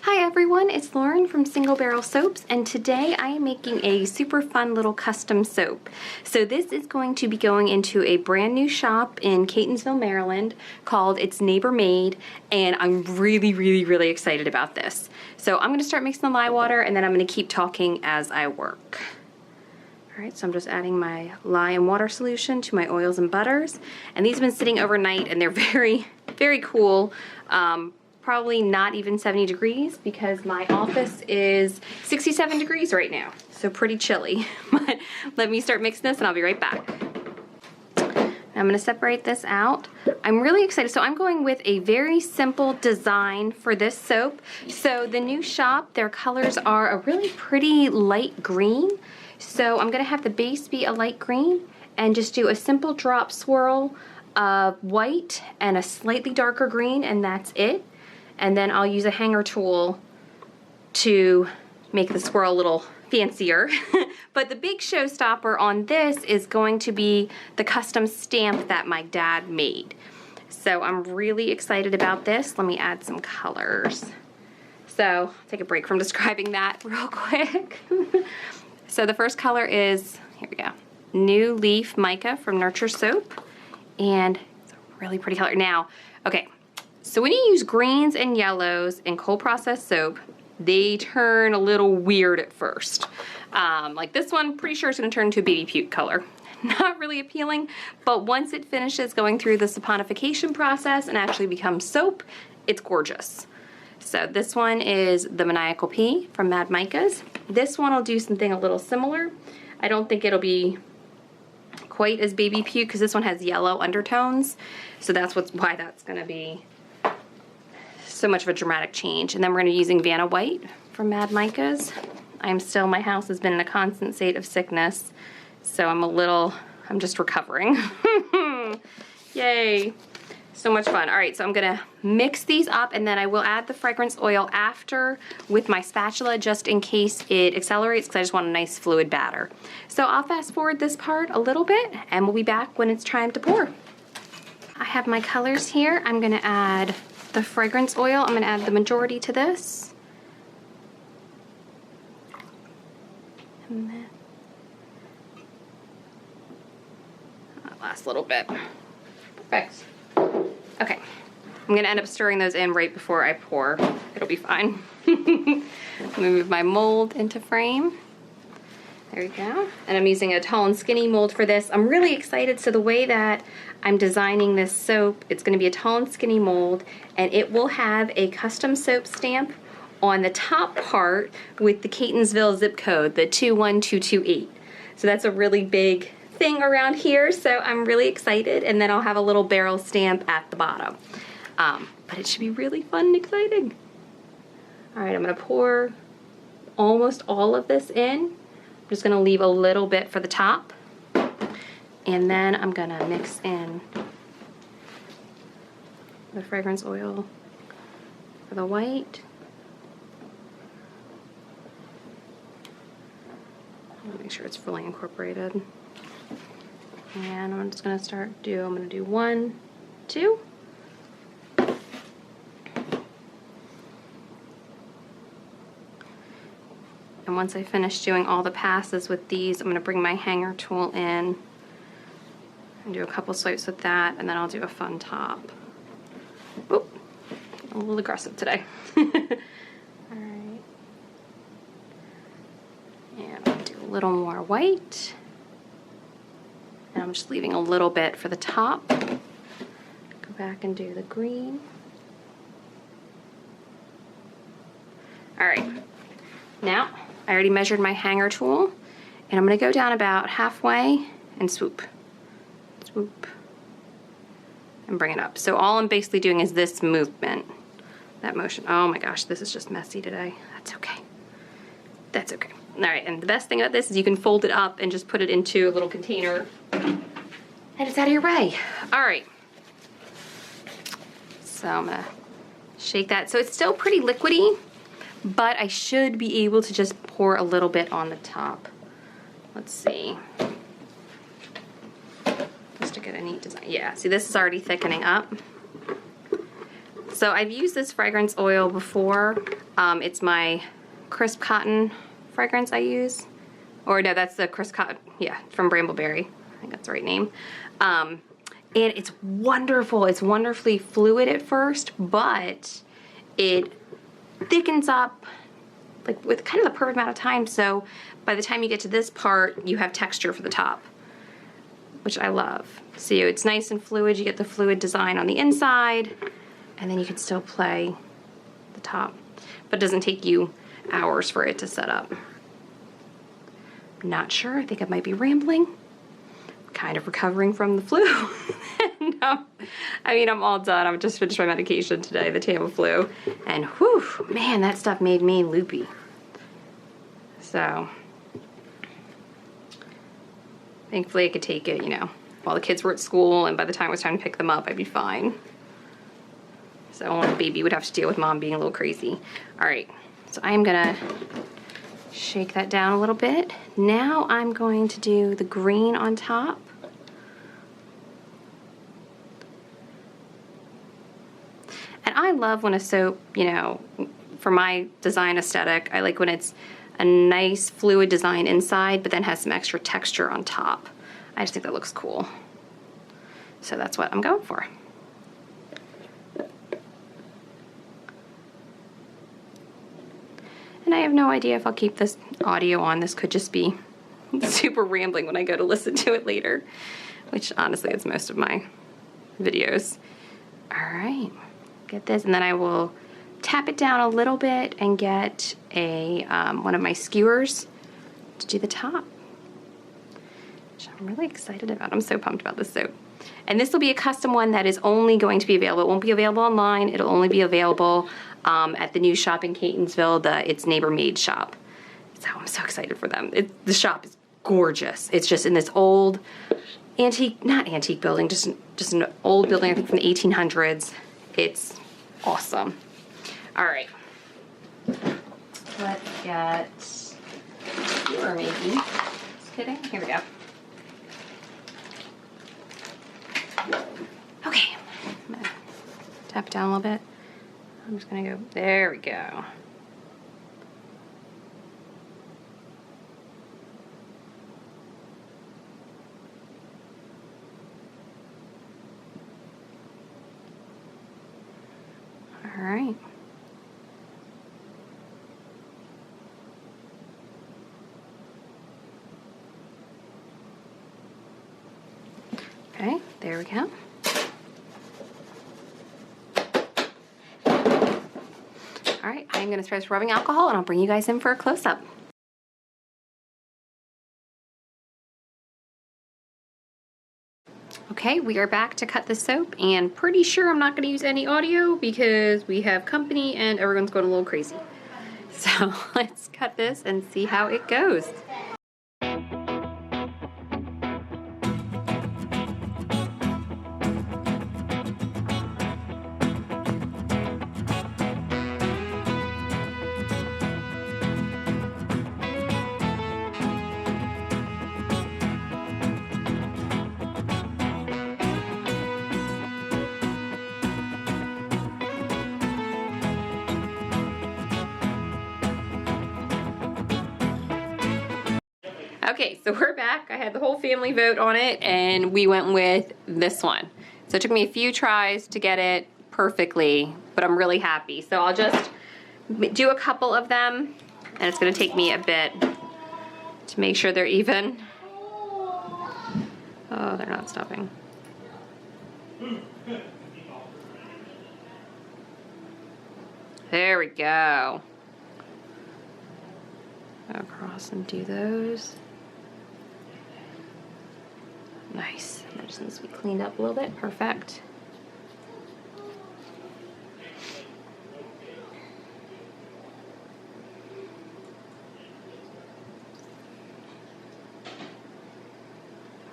Hi everyone, it's Lauren from Single Barrel Soaps, and today I am making a super fun little custom soap. So this is going to be going into a brand new shop in Catonsville, Maryland called It's Neighbor Made, and I'm really excited about this. So I'm going to start mixing the lye water and then I'm going to keep talking as I work. Alright, so I'm just adding my lye and water solution to my oils and butters, and these have been sitting overnight and they're very cool. Probably not even 70 degrees because my office is 67 degrees right now, so pretty chilly. But let me start mixing this and I'll be right back. I'm gonna separate this out. I'm really excited. So I'm going with a very simple design for this soap. So the new shop, their colors are a really pretty light green. So I'm gonna have the base be a light green and just do a simple drop swirl of white and a slightly darker green, and that's it. And then I'll use a hanger tool to make the swirl a little fancier. But the big showstopper on this is going to be the custom stamp that my dad made. So I'm really excited about this. Let me add some colors. So take a break from describing that real quick. So the first color is, here we go, New Leaf Mica from Nurture Soap. And it's a really pretty color. Now, okay. So when you use greens and yellows in cold processed soap, they turn a little weird at first. Like this one, pretty sure it's gonna turn into a baby puke color. Not really appealing, but once it finishes going through the saponification process and actually becomes soap, it's gorgeous. So this one is the Maniacal Pea from Mad Micas. This one will do something a little similar. I don't think it'll be quite as baby puke because this one has yellow undertones. So that's why that's gonna be so much of a dramatic change. And then we're gonna be using Vanna White from Mad Micas. My house has been in a constant state of sickness, so I'm just recovering. Yay, so much fun. All right, so I'm gonna mix these up and then I will add the fragrance oil after with my spatula just in case it accelerates, because I just want a nice fluid batter. So I'll fast forward this part a little bit and we'll be back when it's time to pour. I have my colors here. I'm gonna add the fragrance oil. I'm going to add the majority to this. And then that last little bit. Perfect. Okay. I'm going to end up stirring those in right before I pour. It'll be fine. Let me move my mold into frame. There we go. And I'm using a tall and skinny mold for this. I'm really excited. So the way that I'm designing this soap, it's going to be a tall and skinny mold, and it will have a custom soap stamp on the top part with the Catonsville zip code, the 21228. So that's a really big thing around here, so I'm really excited. And then I'll have a little barrel stamp at the bottom. But it should be really fun and exciting. All right, I'm going to pour almost all of this in. I'm just gonna leave a little bit for the top, and then I'm gonna mix in the fragrance oil for the white. Make sure it's fully incorporated. And I'm just gonna I'm gonna do 1, 2. And once I finish doing all the passes with these, I'm going to bring my hanger tool in and do a couple swipes with that, and then I'll do a fun top. Oop, a little aggressive today. Alright. And I'll do a little more white. And I'm just leaving a little bit for the top. Go back and do the green. Alright. Now, I already measured my hanger tool, and I'm going to go down about halfway and swoop, swoop, and bring it up. So all I'm basically doing is this movement, that motion. Oh my gosh, this is just messy today. That's okay. That's okay. All right, and the best thing about this is you can fold it up and just put it into a little container, and it's out of your way. All right. So I'm going to shake that. So it's still pretty liquidy, but I should be able to just pour a little bit on the top. Let's see. Just to get a neat design. Yeah, see, this is already thickening up. So I've used this fragrance oil before. It's my crisp cotton fragrance I use. Or no, that's the crisp cotton, yeah, from Brambleberry. I think that's the right name. And it's wonderful. It's wonderfully fluid at first, but it thickens up like with kind of the perfect amount of time. So by the time you get to this part, you have texture for the top, which I love. See, it's nice and fluid. You get the fluid design on the inside, and then you can still play the top. But it doesn't take you hours for it to set up. Not sure. I think I might be rambling. Kind of recovering from the flu. And, I mean, I'm all done. I've just finished my medication today, the Tamiflu. And whew, man, that stuff made me loopy. So, thankfully I could take it, you know, while the kids were at school, and by the time it was time to pick them up, I'd be fine. So only the baby would have to deal with mom being a little crazy. All right, so I'm gonna shake that down a little bit. Now I'm going to do the green on top. And I love when a soap, you know, for my design aesthetic, I like when it's a nice fluid design inside, but then has some extra texture on top. I just think that looks cool. So that's what I'm going for. And I have no idea if I'll keep this audio on. This could just be super rambling when I go to listen to it later, which honestly is most of my videos. All right, get this, and then I will tap it down a little bit and get a one of my skewers to do the top, which I'm really excited about. I'm so pumped about this soap. And this will be a custom one that is only going to be available. It won't be available online. It'll only be available at the new shop in Catonsville, It's Neighbor Made shop. So I'm so excited for them. The shop is gorgeous. It's just in this old not antique building, just an old building, I think from the 1800s. It's awesome. All right. Let's get skewer maybe. Just kidding. Here we go. Okay. I'm gonna tap it down a little bit. I'm just gonna go, there we go. All right. Okay, there we go. All right, I'm gonna start rubbing alcohol and I'll bring you guys in for a close-up. Okay, we are back to cut the soap, and pretty sure I'm not gonna use any audio because we have company and everyone's going a little crazy. So let's cut this and see how it goes. Okay, so we're back. I had the whole family vote on it, and we went with this one. So it took me a few tries to get it perfectly, but I'm really happy. So I'll just do a couple of them, and it's gonna take me a bit to make sure they're even. Oh, they're not stopping. There we go. Go across and do those. Nice. That just needs to be cleaned up a little bit. Perfect.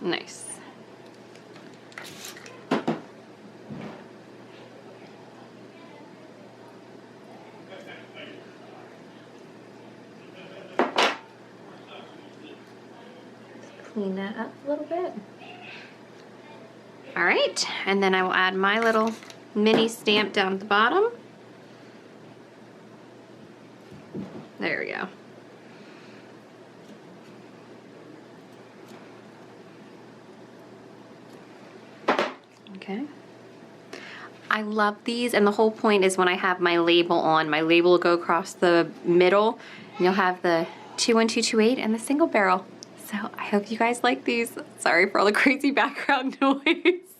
Nice. Clean that up a little bit. All right, and then I will add my little mini stamp down at the bottom. There we go. Okay. I love these, and the whole point is when I have my label on, my label will go across the middle, and you'll have the 21228 and the single barrel. So I hope you guys like these. Sorry for all the crazy background noise.